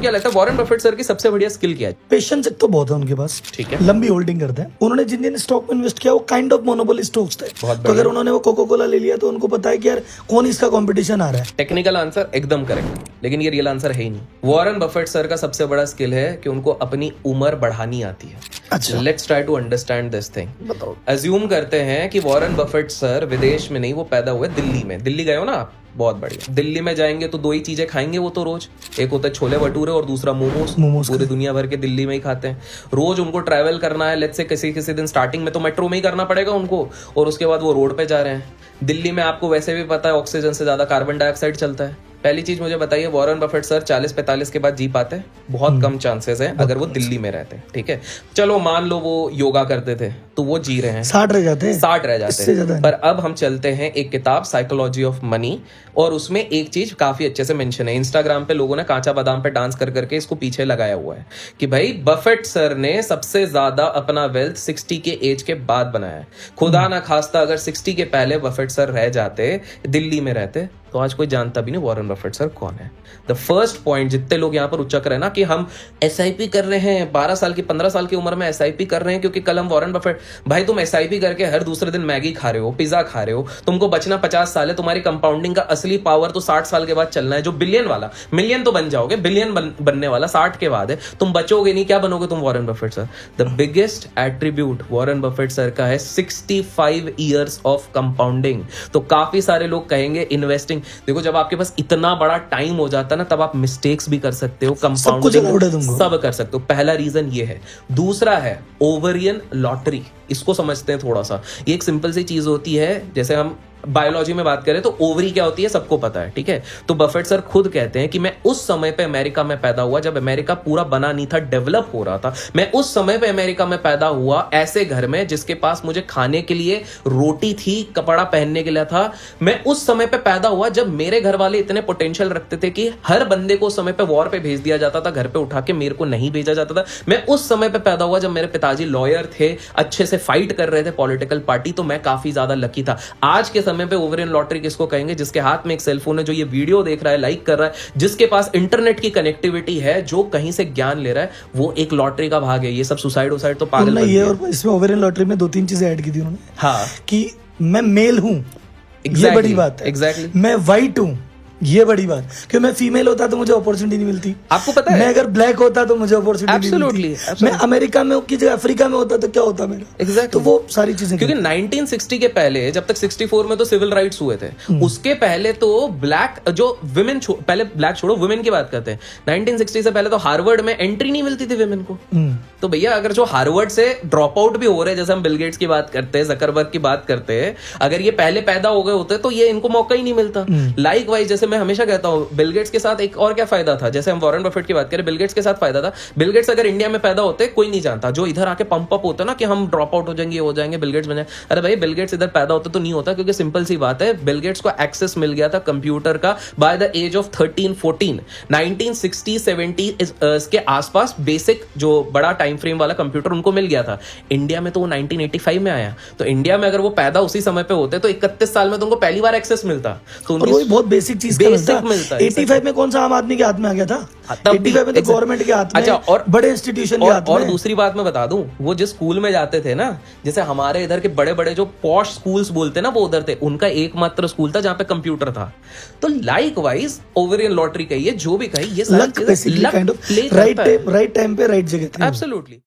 क्या लगता है वॉरेन बफेट सर की सबसे बढ़िया स्किल क्या है? पेशेंस एक तो बहुत है उनके पास, ठीक है, लंबी होल्डिंग करते हैं। उन्होंने जिन जिन स्टॉक में इन्वेस्ट किया वो काइंड ऑफ मोनोपोली स्टॉक्स थे, तो अगर उन्होंने वो कोका कोला ले लिया तो उनको पता है कि यार कौन इसका कंपटीशन आ रहा है। टेक्निकल आंसर एकदम करेक्ट, लेकिन ये रियल आंसर है ही नहीं। वॉरेन बफेट सर का सबसे बड़ा स्किल है कि उनको अपनी उम्र बढ़ानी आती है। अच्छा, let's try to understand this thing. बताओ। अज्यूम करते हैं कि वॉरेन बफेट सर विदेश में नहीं, वो पैदा हुए दिल्ली में। दिल्ली गए हो ना आप? बहुत बढ़िया। दिल्ली में जाएंगे तो दो ही चीजें खाएंगे वो तो रोज, एक होता है छोले भटूरे और दूसरा मोमोज। पूरी दुनिया भर के दिल्ली में ही खाते हैं। रोज उनको ट्रैवल करना है, लेट्स से किसी दिन स्टार्टिंग में तो मेट्रो में ही करना पड़ेगा उनको, और उसके बाद वो रोड पे जा रहे हैं। दिल्ली में आपको वैसे भी पता है ऑक्सीजन से ज्यादा कार्बन डाइऑक्साइड चलता है। पहली चीज मुझे बताइए, वॉरेन बफेट सर 40-45 के बाद जी पाते हैं? बहुत कम चांसेस हैं अगर वो दिल्ली में रहते हैं। ठीक है, चलो मान लो वो योगा करते थे तो वो जी रहे हैं, 60 रह जाते हैं। पर अब हम चलते हैं एक किताब साइकोलॉजी ऑफ मनी, और उसमें एक चीज काफी अच्छे से मेंशन है। इंस्टाग्राम पे लोगों ने कांचा बादाम पे डांस कर करके इसको पीछे लगाया हुआ है कि भाई बफेट सर ने सबसे ज्यादा अपना वेल्थ 60 के एज के बाद बनाया है। खुदा ना खास्ता अगर 60 के पहले बफेट सर रह जाते, दिल्ली में रहते, तो आज कोई जानता भी नहीं वॉरेन बफेट सर कौन है। द फर्स्ट पॉइंट जितने लोग यहाँ पर उच्चक रहे ना कि हम एसआईपी कर रहे हैं 12 साल की 15 साल की उम्र में एसआईपी कर रहे हैं क्योंकि कल हम वॉरेन बफेट, भाई तुम एसआईपी करके हर दूसरे दिन मैगी खा रहे हो, पिज्जा खा रहे हो, तुमको बचना 50 साल है, तुम्हारी कंपाउंडिंग का असली पावर तो 60 साल के बाद चलना है, जो बिलियन वाला, मिलियन तो बन जाओगे, बिलियन बनने वाला 60 के बाद है, तुम बचोगे नहीं, क्या बनोगे तुम Warren Buffett sir? The biggest attribute Warren Buffett sir का है 65 ईयर्स ऑफ कंपाउंडिंग। तो काफी सारे लोग कहेंगे इन्वेस्टिंग, देखो जब आपके पास इतना बड़ा टाइम हो जाता है ना, तब आप मिस्टेक्स भी कर सकते हो, कंपाउंडिंग सब कर सकते हो। पहला रीजन ये है। दूसरा है ओवरियन लॉटरी, इसको समझते हैं थोड़ा सा। ये एक सिंपल सी चीज होती है, जैसे हम बायोलॉजी में बात करें तो ओवरी क्या होती है सबको पता है, ठीक है? तो बफेट सर खुद कहते हैं कि मैं उस समय पे अमेरिका में पैदा हुआ जब अमेरिका पूरा बना नहीं था, डेवलप हो रहा था। मैं उस समय पे अमेरिका में पैदा हुआ ऐसे घर में जिसके पास मुझे खाने के लिए रोटी थी, कपड़ा पहनने के लिए था। मैं उस समय पे पैदा हुआ जब मेरे घर वाले इतने पोटेंशियल रखते थे कि हर बंदे को उस समय पे वॉर पे भेज दिया जाता था, घर पे उठा के मेरे को नहीं भेजा जाता था। मैं उस समय पे पैदा हुआ जब मेरे पिताजी लॉयर थे, अच्छे से फाइट कर रहे थे पॉलिटिकल पार्टी, तो मैं काफी ज्यादा लकी था। आज के समय पे ओवरियन लॉटरी किसको कहेंगे? जिसके हाथ में एक सेलफोन है, जो ये वीडियो देख रहा है, लाइक कर रहा है, जिसके पास इंटरनेट की कनेक्टिविटी है, जो कहीं से ज्ञान ले रहा है, वो एक लॉटरी का भाग है। ये सब सुसाइड तो पागल ये, और इसमें ओवरियन लॉटरी में 2-3 चीजें ऐड की थी उन्होंने। हाँ, कि मैं मेल हूं, ये बड़ी बात है। एग्जैक्टली। मैं वाइट हूं, ये बड़ी बात, क्योंकि मैं फीमेल होता तो मुझे अपॉर्चुनिटी नहीं मिलती। आपको पता है, मैं अगर ब्लैक होता तो मुझे अपॉर्चुनिटी नहीं मिलती। मैं अमेरिका में की जगह अफ्रीका में होता तो क्या होता मेरा? एग्जैक्टली। तो वो सारी चीजें, क्योंकि 1960 के पहले, जब तक 64 में तो सिविल राइट्स हुए थे, उसके पहले तो ब्लैक जो विमेन, पहले ब्लैक छोड़ो, वुमेन की बात करते हैं, 1960 से पहले तो हार्वर्ड में एंट्री नहीं मिलती थी विमेन को। तो भैया अगर जो हार्वर्ड से ड्रॉप आउट भी हो रहे हैं, जैसे हम बिल गेट्स की बात करते हैं, जकरबर्ग की बात करते हैं, अगर ये पहले पैदा हो गए होते तो ये इनको मौका ही नहीं मिलता। लाइक वाइज, जैसे मैं हमेशा कहता हूं, बिल गेट्स के साथ एक और क्या फायदा था, जैसे हम वॉरेन बफेट की बात करें, बिल गेट्स के साथ फायदा था, बिल गेट्स अगर इंडिया में पैदा होते कोई नहीं जानता। जो इधर आके पंप अप होता ना कि हम ड्रॉप आउट हो जाएंगे, हो जाएंगे, बिल गेट्स बन जाए, अरे भाई बिल गेट्स इधर पैदा होते तो नहीं होता, क्योंकि सिंपल सी बात है, बिल गेट्स को एक्सेस मिल गया था कंप्यूटर का बाय द एज ऑफ 13-14। 1960-70 के आसपास बेसिक जो बड़ा टाइम फ्रेम वाला कंप्यूटर उनको मिल गया था। इंडिया में तो वो 1985 में आया। तो इंडिया में अगर वो पैदा उसी समय पे होते तो 31 साल में तो उनको पहली बार एक्सेस मिलता। तो उनको बहुत बेसिक चीज मिलता है। 85 में कौन सा आम आदमी के हाथ में आ गया था? 85 में तो गवर्नमेंट के हाथ में, अच्छा, और बड़े इंस्टीट्यूशन के हाथ में। और दूसरी बात मैं बता दूं, वो जिस स्कूल में जाते थे ना, जैसे हमारे इधर के बड़े बड़े जो पॉश स्कूल्स बोलते हैं ना, वो उधर थे, उनका एकमात्र स्कूल था जहां पे कंप्यूटर था। तो लाइक वाइज ओवरियन लॉटरी कहिए, जो भी कहिए, ये सारी चीजें राइट टाइम पे राइट जगह। एब्सोल्युटली।